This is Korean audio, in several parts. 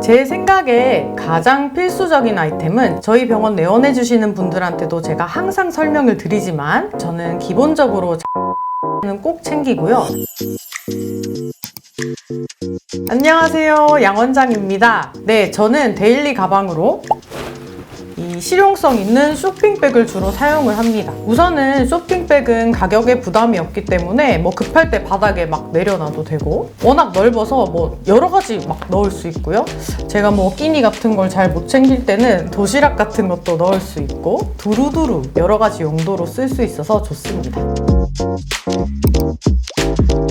제 생각에 가장 필수적인 아이템은 저희 병원 내원해주시는 분들한테도 제가 항상 설명을 드리지만 저는 기본적으로 는 꼭 챙기고요. 안녕하세요, 양 원장입니다. 네, 저는 데일리 가방으로 이 실용성 있는 쇼핑백을 주로 사용을 합니다. 우선은 쇼핑백은 가격에 부담이 없기 때문에 급할 때 바닥에 막 내려놔도 되고, 워낙 넓어서 여러 가지 막 넣을 수 있고요. 제가 끼니 같은 걸 잘 못 챙길 때는 도시락 같은 것도 넣을 수 있고, 두루두루 여러 가지 용도로 쓸 수 있어서 좋습니다.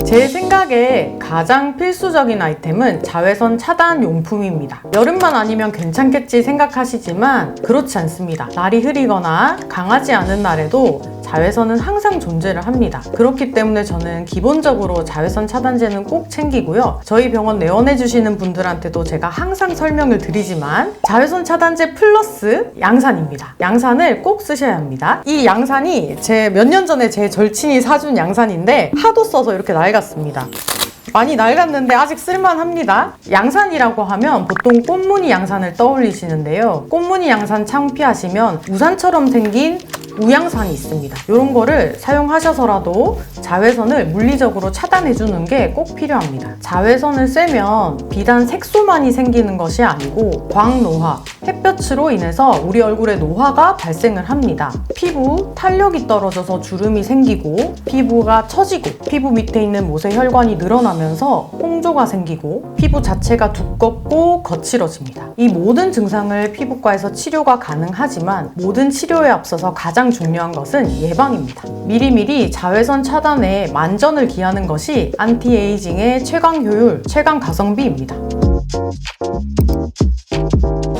제 생각에 가장 필수적인 아이템은 자외선 차단 용품입니다. 여름만 아니면 괜찮겠지 생각하시지만 그렇지 않습니다. 날이 흐리거나 강하지 않은 날에도 자외선은 항상 존재를 합니다. 그렇기 때문에 저는 기본적으로 자외선 차단제는 꼭 챙기고요. 저희 병원 내원해주시는 분들한테도 제가 항상 설명을 드리지만 자외선 차단제 플러스 양산입니다. 양산을 꼭 쓰셔야 합니다. 이 양산이 몇 년 전에 제 절친이 사준 양산인데 하도 써서 이렇게 낡았습니다. 많이 낡았는데 아직 쓸만합니다. 양산이라고 하면 보통 꽃무늬 양산을 떠올리시는데요. 꽃무늬 양산 창피하시면 우산처럼 생긴 우양산이 있습니다. 이런 거를 사용하셔서라도 자외선을 물리적으로 차단해주는 게 꼭 필요합니다. 자외선을 쐬면 비단 색소만이 생기는 것이 아니고 광노화, 햇볕으로 인해서 우리 얼굴에 노화가 발생을 합니다. 피부 탄력이 떨어져서 주름이 생기고 피부가 처지고 피부 밑에 있는 모세혈관이 늘어나면서 홍조가 생기고 피부 자체가 두껍고 거칠어집니다. 이 모든 증상을 피부과에서 치료가 가능하지만 모든 치료에 앞서서 가장 중요한 것은 예방입니다. 미리미리 자외선 차단에 만전을 기하는 것이 안티에이징의 최강 효율, 최강 가성비입니다.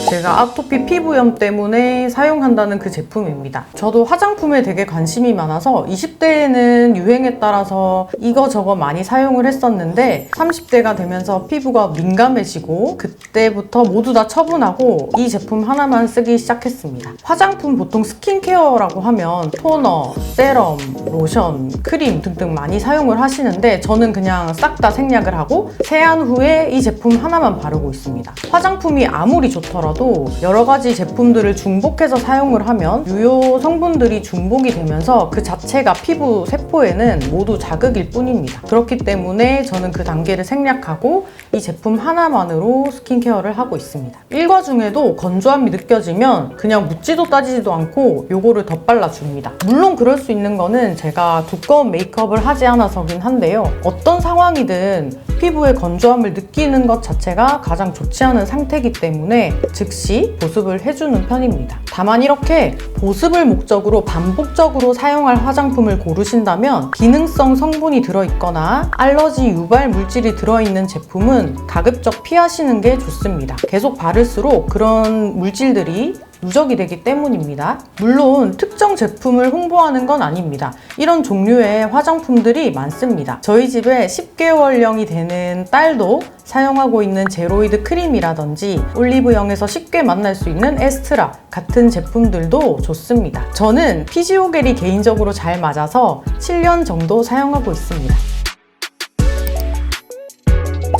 제가 아토피 피부염 때문에 사용한다는 그 제품입니다. 저도 화장품에 되게 관심이 많아서 20대에는 유행에 따라서 이거저거 많이 사용을 했었는데 30대가 되면서 피부가 민감해지고 그때부터 모두 다 처분하고 이 제품 하나만 쓰기 시작했습니다. 화장품 보통 스킨케어라고 하면 토너, 세럼, 로션, 크림 등등 많이 사용을 하시는데 저는 그냥 싹 다 생략을 하고 세안 후에 이 제품 하나만 바르고 있습니다. 화장품이 아무리 좋더라도 여러 가지 제품들을 중복해서 사용을 하면 유효 성분들이 중복이 되면서 그 자체가 피부 세포에는 모두 자극일 뿐입니다. 그렇기 때문에 저는 그 단계를 생략하고 이 제품 하나만으로 스킨케어를 하고 있습니다. 일과 중에도 건조함이 느껴지면 그냥 묻지도 따지지도 않고 요거를 덧발라줍니다. 물론 그럴 수 있는 거는 제가 두꺼운 메이크업을 하지 않아서긴 한데요. 어떤 상황이든 피부에 건조함을 느끼는 것 자체가 가장 좋지 않은 상태이기 때문에 즉시 보습을 해주는 편입니다. 다만 이렇게 보습을 목적으로 반복적으로 사용할 화장품을 고르신다면 기능성 성분이 들어있거나 알러지 유발 물질이 들어있는 제품은 가급적 피하시는 게 좋습니다. 계속 바를수록 그런 물질들이 누적이 되기 때문입니다. 물론 특정 제품을 홍보하는 건 아닙니다. 이런 종류의 화장품들이 많습니다. 저희 집에 10개월령이 되는 딸도 사용하고 있는 제로이드 크림이라든지 올리브영에서 쉽게 만날 수 있는 에스트라 같은 제품들도 좋습니다. 저는 피지오겔이 개인적으로 잘 맞아서 7년 정도 사용하고 있습니다.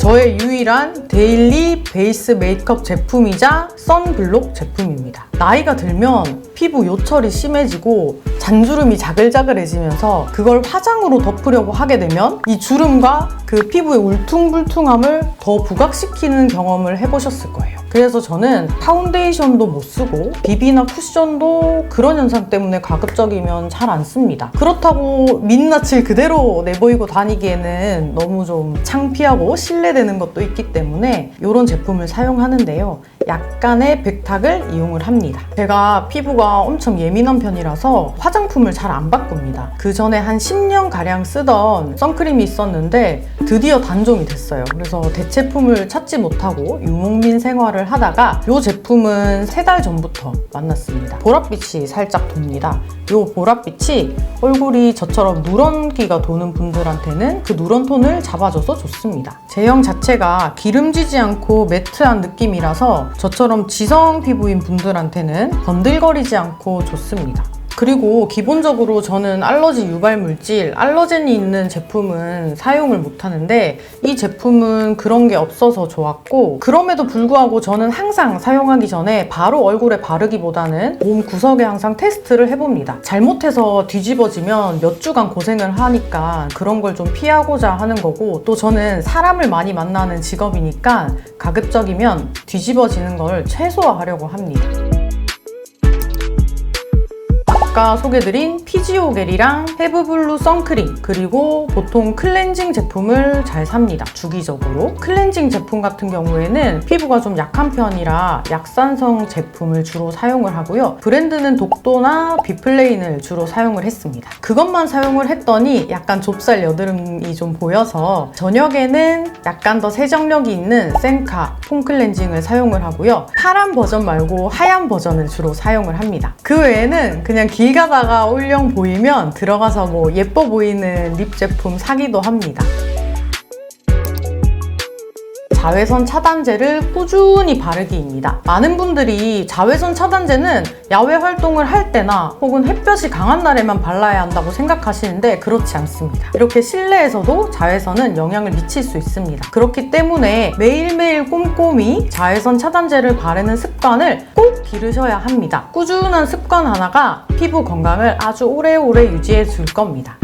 저의 유일한 데일리 베이스 메이크업 제품이자 선블록 제품입니다. 나이가 들면 피부 요철이 심해지고 잔주름이 자글자글해지면서 그걸 화장으로 덮으려고 하게 되면 이 주름과 그 피부의 울퉁불퉁함을 더 부각시키는 경험을 해보셨을 거예요. 그래서 저는 파운데이션도 못 쓰고 비비나 쿠션도 그런 현상 때문에 가급적이면 잘 안 씁니다. 그렇다고 민낯을 그대로 내보이고 다니기에는 너무 좀 창피하고 실례되는 것도 있기 때문에 이런 제품을 사용하는데요. 약간의 백탁을 이용을 합니다. 제가 피부가 엄청 예민한 편이라서 화장품을 잘 안 바꿉니다. 그 전에 한 10년가량 쓰던 선크림이 있었는데 드디어 단종이 됐어요. 그래서 대체품을 찾지 못하고 유목민 생활을 하다가 이 제품은 3달 전부터 만났습니다. 보랏빛이 살짝 돕니다. 이 보랏빛이 얼굴이 저처럼 누런기가 도는 분들한테는 그 누런톤을 잡아줘서 좋습니다. 제형 자체가 기름지지 않고 매트한 느낌이라서 저처럼 지성 피부인 분들한테는 번들거리지 않고 좋습니다. 그리고 기본적으로 저는 알러지 유발 물질, 알러젠이 있는 제품은 사용을 못하는데 이 제품은 그런 게 없어서 좋았고, 그럼에도 불구하고 저는 항상 사용하기 전에 바로 얼굴에 바르기보다는 몸 구석에 항상 테스트를 해봅니다. 잘못해서 뒤집어지면 몇 주간 고생을 하니까 그런 걸 좀 피하고자 하는 거고, 또 저는 사람을 많이 만나는 직업이니까 가급적이면 뒤집어지는 걸 최소화하려고 합니다. 아까 소개드린 피지오겔이랑 헤브블루 선크림, 그리고 보통 클렌징 제품을 잘 삽니다. 주기적으로. 클렌징 제품 같은 경우에는 피부가 좀 약한 편이라 약산성 제품을 주로 사용을 하고요. 브랜드는 독도나 비플레인을 주로 사용을 했습니다. 그것만 사용을 했더니 약간 좁쌀 여드름이 좀 보여서 저녁에는 약간 더 세정력이 있는 센카 폼 클렌징을 사용을 하고요. 파란 버전 말고 하얀 버전을 주로 사용을 합니다. 그 외에는 그냥 길 가다가 올영 보이면 들어가서 뭐 예뻐 보이는 립 제품 사기도 합니다. 자외선 차단제를 꾸준히 바르기입니다. 많은 분들이 자외선 차단제는 야외 활동을 할 때나 혹은 햇볕이 강한 날에만 발라야 한다고 생각하시는데 그렇지 않습니다. 이렇게 실내에서도 자외선은 영향을 미칠 수 있습니다. 그렇기 때문에 매일매일 꼼꼼히 자외선 차단제를 바르는 습관을 꼭 기르셔야 합니다. 꾸준한 습관 하나가 피부 건강을 아주 오래오래 유지해 줄 겁니다.